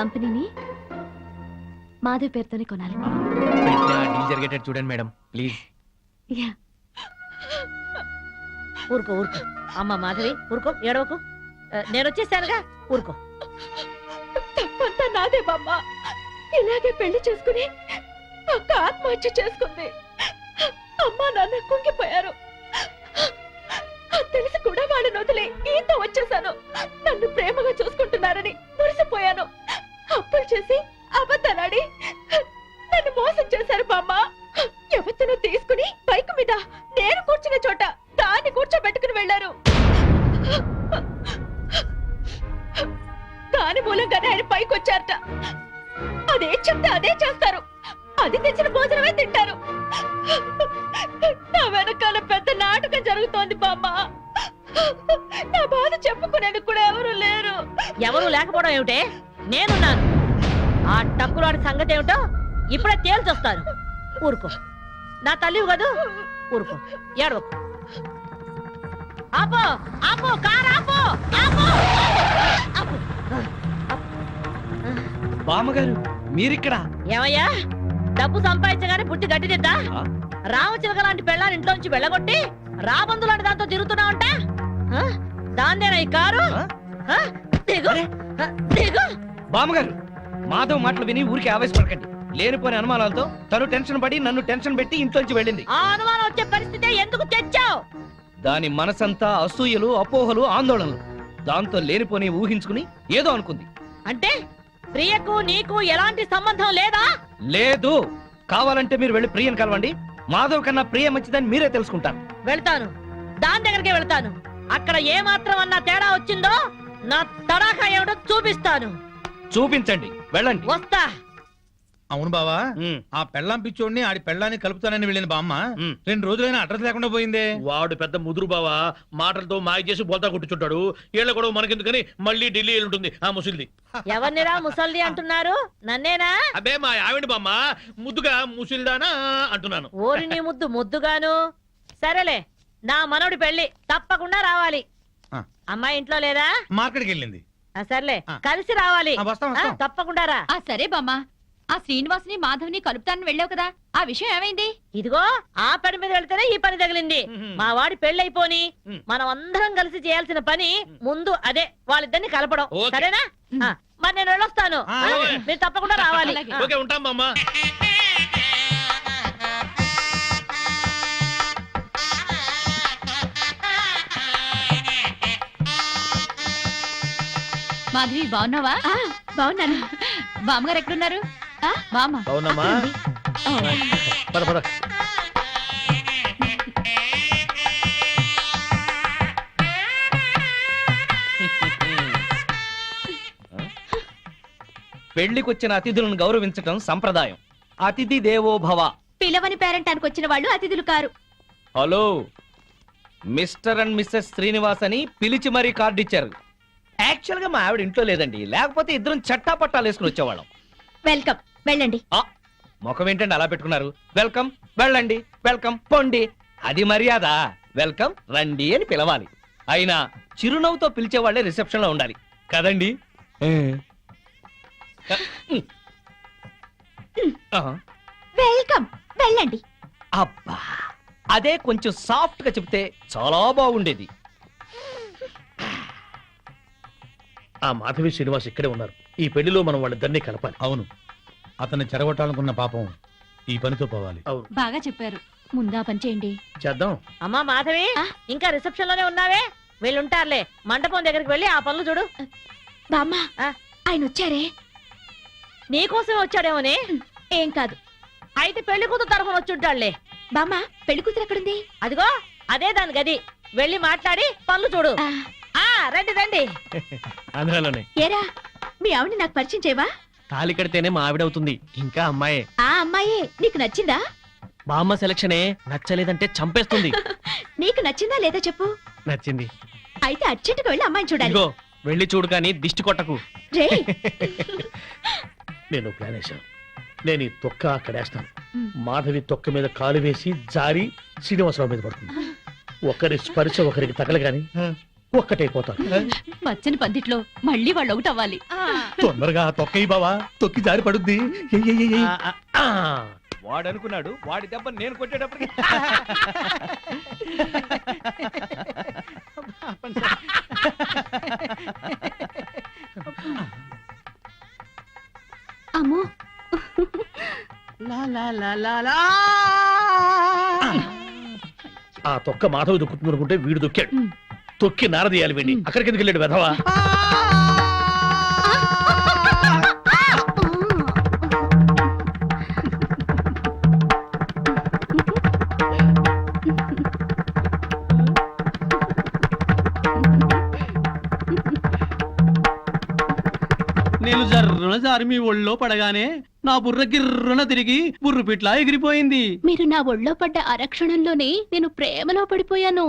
కంపెనీని మాధవ్ పేరుతోనే కొనాలి. డీల్ జరిగేటట్టు చూడండి మేడం ప్లీజ్. ఊరుకో ఊరుకో అమ్మ మాధవి ఊరుకో ఏడవకు. నేను వచ్చేసానుగా ఊరుకో. తప్పంతా నాదే బామ్మ. ఇలాగే పెళ్లి చేసుకుని అక్క ఆత్మహత్య చేసుకుంది. అమ్మా నాన్న కుంగిపోయారు. తెలిసి కూడా వాళ్ళని వదిలే ఈత వచ్చేసాను. నన్ను ప్రేమగా చూసుకుంటున్నారని మురిసిపోయాను. అప్పులు చేసి అబద్ధాలాడి నన్ను మోసం చేశారు బామ్మ. ఎవరినో తీసుకుని బైక్ మీద నేను కూర్చున్న చోట దాన్ని కూర్చోబెట్టుకుని వెళ్లారు. దాని మూలంగానే ఆయన పైకి వచ్చారట. అదే చెప్తే అదే చేస్తారు. అది తెచ్చిన భోజనమే తింటారు. నా వెనకాల పెద్ద నాటకం జరుగుతోంది బామ్మ. నా బాధ చెప్పుకునేందుకు కూడా ఎవరు లేరు. ఎవరు లేకపోవడం ఏమిటే? నేనున్నాను. ఆ టక్కులాడి సంగతి ఏమిటో ఇప్పుడే తేల్చొస్తాను. ఊరుకో నా తల్లివి కదూ. ఊరుకో ఏడవకు. ఆపో ఆపో కారు ఆపో ఆపో. బామ్మగారు మీరిక్కడ? ఏమయ్యా డబ్బు సంపాదించగానే పుట్టి గట్టిదిద్దా? రామచిలక లాంటి పెళ్ళాన్ని ఇంట్లోంచి వెళ్ళగొట్టి రాబందు లాంటి దాంతో తిరుగుతున్నావంట. దాన్నేనా ఈ కారు? దిగు దిగు. బామ్మగారు మాధవ్ మాటలు విని ఊరికి ఆవేశపడకండి. లేనిపోని అనుమానాలతో తను టెన్షన్ పడి నన్ను టెన్షన్ పెట్టి ఇంట్లోంచి వెళ్ళింది. ఆ అనుమానం వచ్చే పరిస్థితి ఎందుకు తెచ్చావు? దాని మనసంతా అసూయలు అపోహలు ఆందోళనలు. దాంతో లేనిపోని ఊహించుకుని ఏదో అనుకుంది. అంటే ప్రియకు నీకు ఎలాంటి సంబంధం లేదా? లేదు. కావాలంటే మీరు వెళ్ళి ప్రియని కలవండి. మాధవ్ కన్నా ప్రియ మంచిదని మీరే తెలుసుకుంటారు. వెళ్తాను, దాని దగ్గరికి వెళ్తాను. అక్కడ ఏ మాత్రం అన్నా తేడా వచ్చిందో నా తడాఖా ఏమిటో చూపిస్తాను. చూపించండి, వెళ్ళండి. వస్తా. అవును బావా, ఆ పెళ్ళాం పిచ్చోడిని ఆడి పెళ్ళాన్ని కలుపుతానని వెళ్ళిన బామ్మ 2 రోజులైనా అడ్రస్ లేకుండా పోయిందే. వాడు పెద్ద ముదురు బావా, మాటలతో మాయ చేసి బోల్తా కొట్టుచుంటాడు. ఏళ్ళ కూడా మనకెందుకని మళ్ళీ ఢిల్లీ ఉంటుంది ఆ ముసిల్ది. ఎవరినిరా ముసల్ది అంటున్నారు? నన్నేనా? అబ్బే మా ఆవిడ బామ్మ, ముద్దుగా ముసిల్దానా అంటున్నాను. ఓరి నీ ముద్దు ముద్దుగాను. సరేలే, నా మనవడి పెళ్లి తప్పకుండా రావాలి. అమ్మాయి ఇంట్లో లేదా? మార్కెట్కి వెళ్ళింది. సర్లే, కలిసి రావాలి. తప్పకుండా రా. సరే బామ్మ. ఆ శ్రీనివాసుని మాధవ్ని కలుపుతానని వెళ్ళావు కదా, ఆ విషయం ఏమైంది? ఇదిగో ఆ పని మీద వెళ్తేనే ఈ పని తగిలింది. మా వాడి పెళ్ళైపోని మనం అందరం కలిసి చేయాల్సిన పని ముందు అదే, వాళ్ళిద్దరిని కలపడం. సరేనా? మరి నేను వెళ్ళొస్తాను. మీరు తప్పకుండా రావాలి. ఓకే, ఉంటాం బామ్మ. మాధవి బాగున్నావా? బాగున్నాను. బామ్మగారు ఎక్కడున్నారు? బామ్మ అవునమ్మా, పద పద. పెళ్లికొచ్చిన అతిథులను గౌరవించటం సంప్రదాయం. అతిథి దేవో భవ. పిలవని పేరెంటానికి వచ్చిన వాళ్ళు అతిథులు కారు. Hello, mister and missus Srinivas అని పిలిచి మరీ కార్డు ఇచ్చారు. యాక్చువల్ గా మా ఆవిడ ఇంట్లో లేదండి, లేకపోతే ఇద్దరం చట్టా పట్టాలు వేసుకుని వచ్చేవాళ్ళం. వెల్కమ్, వెళ్ళండి. ముఖం ఏంటండి అలా పెట్టుకున్నారు? వెల్కమ్, వెళ్ళండి, వెల్కమ్, పొండి. అది మర్యాద. వెల్కమ్, రండి అని పిలవాలి. అయినా చిరునవ్వుతో పిలిచే వాళ్ళే రిసెప్షన్ లో ఉండాలి కదండి. వెల్కమ్, వెళ్ళండి. అబ్బా, అదే కొంచెం సాఫ్ట్ గా చెప్తే చాలా బాగుండేది. ఆ మాధవి శ్రీనివాస్ ఇక్కడే ఉన్నారు. ఈ పెళ్లిలో మనం వాళ్ళిద్దరినీ కలపాలి. అవును, అతన్ని చెరగొట్టాలనుకున్న పాపం ఈ పనితో పోవాలి. బాగా చెప్పారు. ముందా పని చేయండి. చేద్దాం. అమ్మా మాధవి, ఇంకా రిసెప్షన్ లోనే ఉన్నావే? వీళ్ళుంటారులే. మండపం దగ్గరికి వెళ్ళి ఆ పనులు చూడు. బామ్మ, ఆయన వచ్చారే? నీకోసమే వచ్చాడేమోనే. ఏం కాదు. అయితే పెళ్లి కూతురు తరఫున వచ్చుంటాడులే. బామ్మ, పెళ్లి కూతురు ఎక్కడుంది? అదిగో అదే దాని గది. వెళ్ళి మాట్లాడి పనులు చూడు. రండి రండి. అందులోనే ఏరా, మీ ఆవిడ నాకు పరిచయం చేయవా? తాళి కడితేనే మా ఆవిడవుతుంది. ఇంకా అమ్మాయే. ఆ అమ్మాయే నీకు నచ్చిందా? బామ్మ సెలక్షనే నచ్చలేదంటే చంపేస్తుంది. నీకు నచ్చిందా లేదా చెప్పు. నచ్చింది. అయితే అర్జెంటుగా వెళ్ళి అమ్మాయిని చూడాలి. వెళ్ళి చూడు కానీ దిష్టి కొట్టకు. రే. నేను ప్లాన్ వేశాను. నేను ఈ తొక్క అక్కడేస్తాను. మాధవి తొక్క మీద కాలు వేసి జారి శ్రీనివాసరావు మీద పడుతుంది. ఒకరి స్పర్శ ఒకరికి తగలగాని ఒక్కటైపోతారు. పచ్చని పందిట్లో మళ్ళీ వాళ్ళు ఒకటి అవ్వాలి. తొందరగా తొక్కయి బావా, తొక్కి జారి పడుద్ది. వాడు అనుకున్నాడు వాడి దెబ్బ నేను కొట్టేటప్పటికి అమ్మో, ఆ తొక్క మాధవ్ దొక్కుతుంది అనుకుంటే వీడు దొక్కాడు. తొక్కి నారదీయాలి వీడిని. అక్కడికి ఎందుకు వెళ్ళాడు వెధవా? నేను జర్రున జారి మీ ఒళ్ళో పడగానే నా బుర్ర గిర్రున తిరిగి బుర్రు పిట్లా ఎగిరిపోయింది. మీరు నా ఒళ్ళో పడ్డ అరక్షణంలోనే నేను ప్రేమలో పడిపోయాను.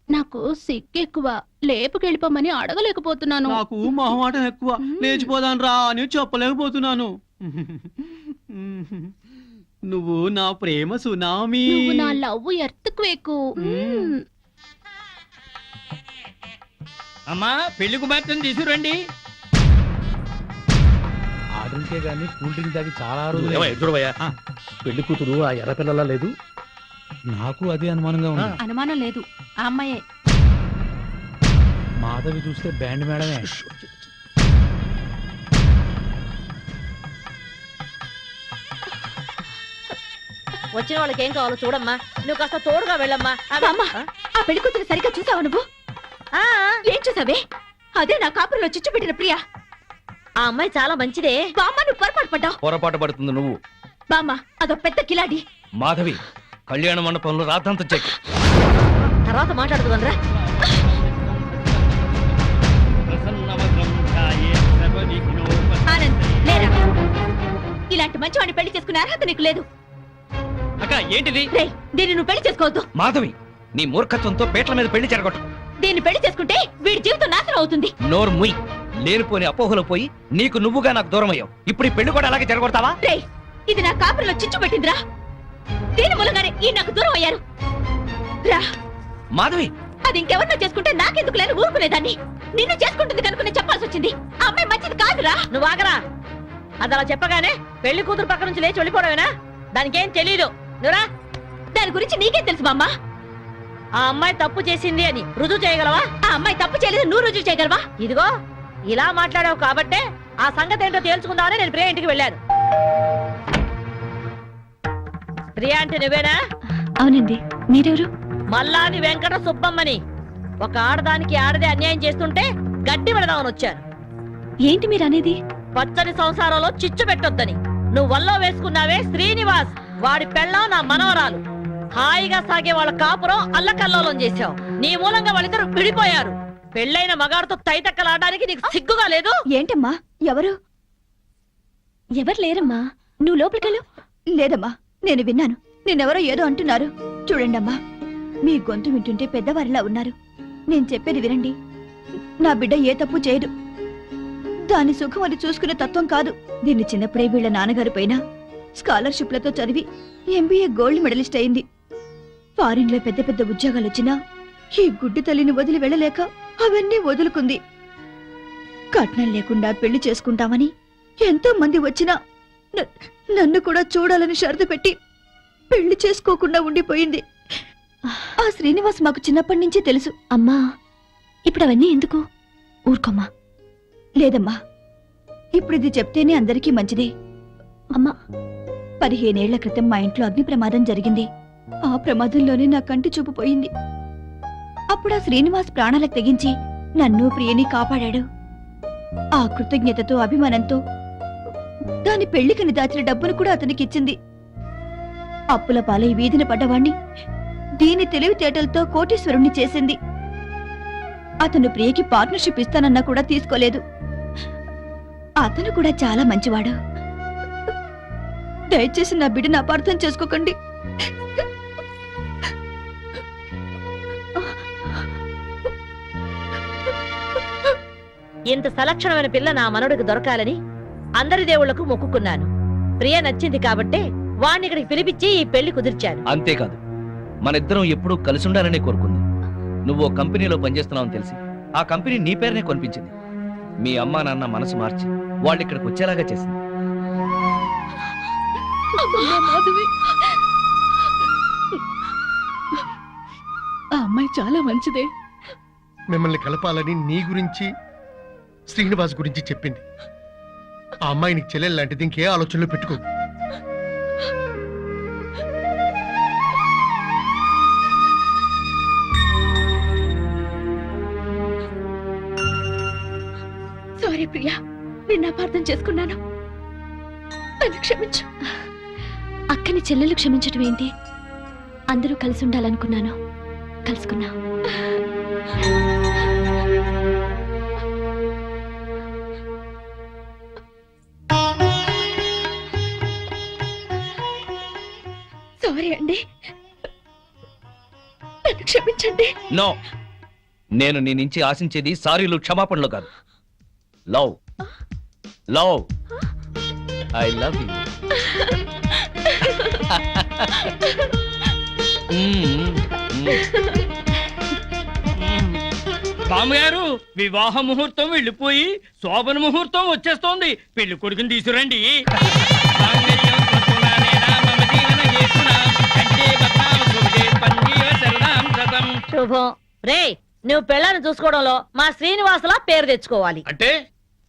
నాకు సిగ్గెక్కువ, లేపుకెళ్ళిపోమని అడగలేకపోతున్నాను. నాకు మొహమాటం ఎక్కువ, లేచిపోదాను రా అని చెప్పలేకపోతున్నాను. నువ్వు నా ప్రేమ సునామీ. నువ్వు నా లవ్ ఎర్త్క్వేక్. అమ్మా పెళ్లి కుమార్తెను తీసుకురండి. ఆర్డర్కే గానీ కూల్ డ్రింక్ తాగి చాలా రోజులు. ఏమయ్య, చూడవయ్యా, పెళ్లి కూతురు ఆ ఎర్ర పిల్లలా లేదు? నాకు అదే అనుమానంగా ఉంది. అనుమానం లేదు, ఆ అమ్మాయే. మాధవి చూస్తే బ్యాండ్ మేడమే. వచ్చిన వాళ్ళకి ఏం కావాలో చూడమ్మా. నువ్వు కాస్త తోడుగా వెళ్ళమ్మా. అమ్మా, ఆ పెళ్లి కూతురు సరిగ్గా చూసావా నువ్వు? ఏం చూసావే? అదే నా కాపురంలో చిచ్చు పెట్టిన ప్రియా. ఆ అమ్మాయి చాలా మంచిదే. బామ్మ, నువ్వు పొరపాటు పడ్డావు. పొరపాటు పడుతుంది నువ్వు. బామ్మ, అదో పెద్ద కిలాడి. మాధవి, కళ్యాణ మండపంలో రాద్ధాంతం చెక్. తర్వాత మాట్లాడుతుందిరా. ఆనంద్, లేరా. ఇలాంటి మంచివాడిని పెళ్లి చేసుకునే అర్హత నీకు లేదు. అక్క ఏంటిది? రేయ్, దీన్ని నువ్వు పెళ్లి చేసుకోవద్దు. మాధవి, నీ మూర్ఖత్వంతో పేట్ల మీద పెళ్లి చెరగొట్టు. దీన్ని పెళ్లి చేసుకుంటే వీడి జీవితం నాశనం అవుతుంది. నోరు ముయ్. లేనిపోని అపోహలో పోయి నీకు నువ్వుగా నాకు దూరం అయ్యావు. ఇప్పుడు ఈ పెళ్లి కూడా అలాగే జరగొడతావా? రేయ్, ఇది నా కాపురంలో చిచ్చు పెట్టిందిరా. దీని మూలంగానే ఈ నాకు దూరం అయ్యారు. రా మాధవి, అది ఇంకెవరినో చేసుకుంటే నాకెందుకు లేని ఊరుకునేదాన్ని. నిన్ను చేసుకుంటుంది కనుక నేను చెప్పాల్సి వచ్చింది. ఆ అమ్మాయి మంచిది కాదురా. నువ్వు ఆగరా. అది అలా చెప్పగానే పెళ్లి కూతురు పక్క నుంచి లేచి వెళ్ళిపోవడమేనా? దానికేం తెలీదు. నువ్వురా. దాని గురించి నీకేం తెలుసు బామ్మ? ఆ అమ్మాయి తప్పు చేసింది అని రుజువు చేయగలవా? ఆ అమ్మాయి తప్పు చేయలేదు, నువ్వు రుజువు చేయగలవా? ఇదిగో ఇలా మాట్లాడావు కాబట్టే ఆ సంగతి ఏంటో తేల్చుకుందామని నేను ప్రియా ఇంటికి వెళ్ళాను. ప్రియా అంటే నువ్వేనా? అవునండి, మీరెవరు? మల్లాది వెంకట సుబ్బమ్మని. ఒక ఆడదానికి ఆడదే అన్యాయం చేస్తుంటే గడ్డి పెడదామని వచ్చాను. ఏంటి మీరు అనేది? పచ్చని సంసారంలో చిచ్చు పెట్టొద్దని. నువ్వు వల్లో వేసుకున్నావే శ్రీనివాస్, వాడి పెళ్ళాం నా మనవరాలు. హాయిగా సాగే వాళ్ళ కాపురం అల్లకల్లోలం చేశావు. నీ మూలంగా వాళ్ళిద్దరు విడిపోయారు. పెళ్ళైన మగాడితో తైతక్కలాడడానికి నీకు సిగ్గుగా లేదు? ఏంటమ్మా, ఎవరు? ఎవరు లేరమ్మా, నువ్వు లోపలికెళ్ళు. లేదమ్మా, నేను విన్నాను. నేనెవరో ఏదో అంటున్నారు. చూడండమ్మా, మీ గొంతు వింటుంటే పెద్దవారిలా ఉన్నారు. నేను చెప్పేది వినండి. నా బిడ్డ ఏ తప్పు చేయదు. దాని సుఖం అది చూసుకునే తత్వం కాదు. దీన్ని చిన్నప్పుడే వీళ్ళ నాన్నగారి పైన స్కాలర్షిప్లతో చదివి ఎంబీఏ గోల్డ్ మెడలిస్ట్ అయింది. ఫారిన్ లో పెద్ద పెద్ద ఉద్యోగాలు వచ్చినా ఈ గుడ్డి తల్లిని వదిలి వెళ్ళలేక అవన్నీ వదులుకుంది. కట్నం లేకుండా పెళ్లి చేసుకుంటామని ఎంతో మంది వచ్చినా నన్ను కూడా చూడాలని షరతు పెట్టి పెళ్లి చేసుకోకుండా ఉండిపోయింది. ఆ శ్రీనివాస్ మాకు చిన్నప్పటి నుంచి తెలుసు. అమ్మా, ఇప్పుడు అవన్నీ ఎందుకు? ఊరుకోమ్మా. లేదమ్మా, ఇప్పుడు ఇది చెప్తేనే అందరికీ మంచిదే. అమ్మా, 15 ఏళ్ల క్రితం మా ఇంట్లో అగ్ని ప్రమాదం జరిగింది. ఆ ప్రమాదంలోనే నా కంటి చూపు పోయింది. అప్పుడు ఆ శ్రీనివాస్ ప్రాణాలకు తెగించి నన్ను ప్రియని కాపాడాడు. ఆ కృతజ్ఞతతో అభిమానంతో దాని పెళ్లికని దాచిన డబ్బును కూడా అతనికి ఇచ్చింది. అప్పుల పాలై వీధిన పడ్డవాణ్ణి దీని తెలివితేటలతో కోటీశ్వరుణ్ణి చేసింది. అతను ప్రియకి పార్ట్నర్షిప్ ఇస్తానన్నా కూడా తీసుకోలేదు. అతను కూడా చాలా మంచివాడు. దయచేసి నా బిడ్డను అపార్థం చేసుకోకండి. ఇంత సలక్షణమైన పిల్ల నా మనవడికి దొరకాలని అందరి దేవుళ్లకు మొక్కుకున్నాను. ప్రియ నచ్చింది కాబట్టే వాణ్ణి ఇక్కడికి పిలిపించి ఈ పెళ్లి కుదిర్చాను. అంతేకాదు, మన ఇద్దరం ఎప్పుడూ కలిసి ఉండాలనే కోరుకుంది. నువ్వు ఓ కంపెనీలో పనిచేస్తున్నావని తెలిసి ఆ కంపెనీ నీ పేరునే కొనిపించింది. మీ అమ్మా నాన్న మనసు మార్చి వాళ్ళు ఇక్కడికి వచ్చేలాగా చేసింది. అమ్మా మాధవి, ఆ అమ్మాయి చాలా మంచిదే. మిమ్మల్ని కలపాలని నీ గురించి శ్రీనివాస్ గురించి చెప్పింది. ఆ అమ్మాయి నీకు చెల్లెలు లాంటిది, ఇంకే ఆలోచనలు పెట్టుకో. సారీ ప్రియా, నిన్ను అపార్థం చేసుకున్నాను. నన్ను క్షమించు. అక్కని చెల్లెలు క్షమించటం ఏంటి? అందరూ కలిసి ఉండాలనుకున్నాను, కలుసుకున్నా. సారీ అండి, నన్ను క్షమించండి. నో, నేను నీ నుంచి ఆశించేది సారీలు క్షమాపణలు కాదు. Love, love, I love you. బామ్మగారు, వివాహ ముహూర్తం వెళ్ళిపోయి శోభన ముహూర్తం వచ్చేస్తోంది. పెళ్లి కొడుకుని తీసుకురండి. శుభం. రే, నువ్వు పెళ్ళాన్ని చూసుకోవడంలో మా శ్రీనివాసులా పేరు తెచ్చుకోవాలి. అంటే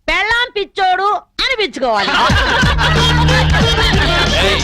పెళ్ళాం పిచ్చోడు అనిపించుకోవాలి. ఏయ్.